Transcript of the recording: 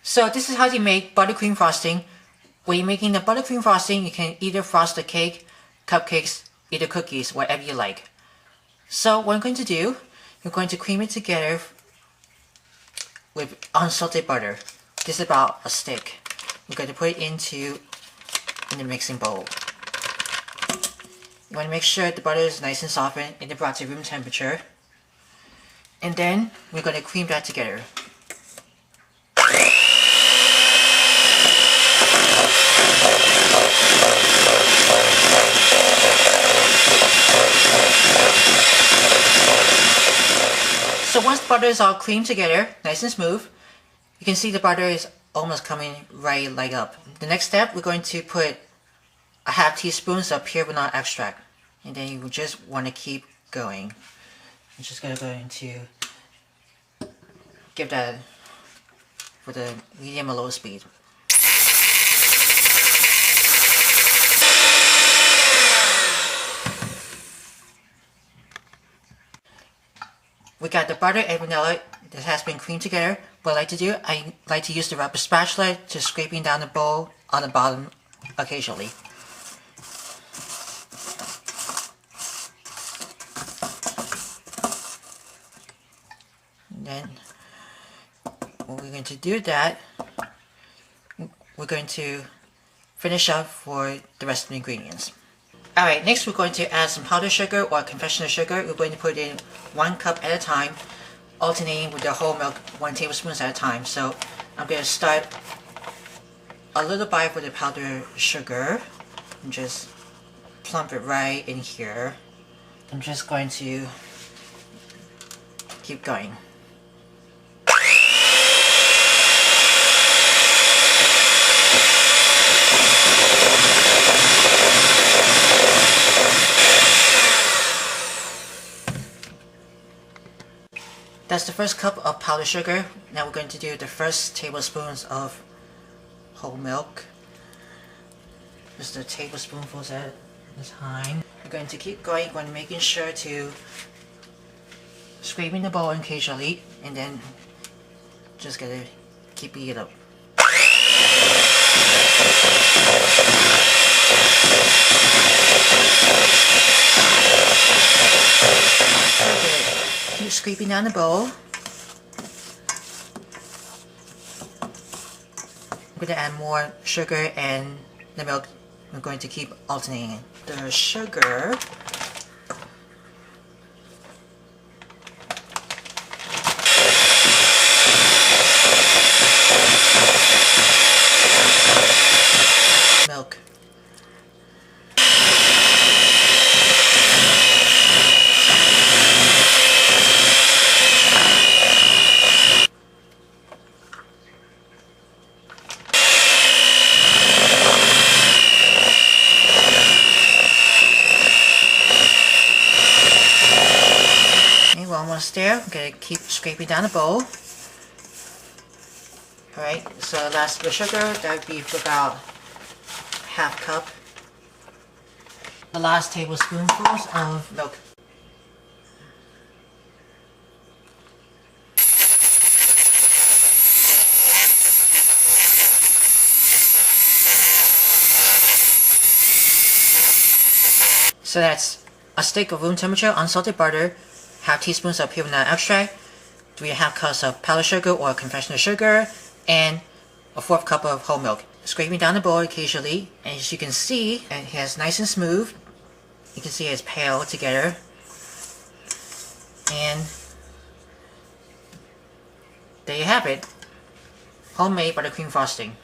So this is how you make buttercream frosting. When you're making the buttercream frosting, you can either frost the cake, cupcakes, either cookies, whatever you like. So what I'm going to do, you're going to cream it together with unsalted butter. This is about a stick. You're going to put it in the mixing bowl. You want to make sure the butter is nice and softened and brought to room temperature. And then we're going to cream that together. So once the butter is all creamed together, nice and smooth, you can see the butter is almost coming right leg up. The next step, we're going to put a half teaspoon of pure vanilla extract. And then you just want to keep going. I'm just going to go into give that with a medium or low speed. We got the butter and vanilla that has been creamed together. What I like to do, I like to use the rubber spatula to scraping down the bowl on the bottom occasionally. And then when we're going to do that, we're going to finish up for the rest of the ingredients. Alright, next we're going to add some powdered sugar or confectioner's sugar. We're going to put in 1 cup at a time, alternating with the whole milk 1 tablespoon at a time. So I'm going to start a little bite with the powdered sugar and just plump it right in here. I'm just going to keep going. That's the first cup of powdered sugar. Now we're going to do the first tablespoons of whole milk. Just a tablespoonful at a time. We're going to keep going when making sure to scraping the bowl occasionally, and then just gonna keep it up. Keep scraping down the bowl. I'm going to add more sugar and the milk. I'm going to keep alternating the sugar. Milk. Almost there. I'm going to keep scraping down the bowl. Alright, so last bit of sugar, that would be for about half cup. The last tablespoonfuls of milk. So that's a stick of room temperature unsalted butter, half teaspoons of pure vanilla extract, 3½ cups of powdered sugar or confectioner's sugar, and a 1/4 cup of whole milk. Scraping down the bowl occasionally, and as you can see, it has nice and smooth. You can see it's pale together. And there you have it. Homemade buttercream frosting.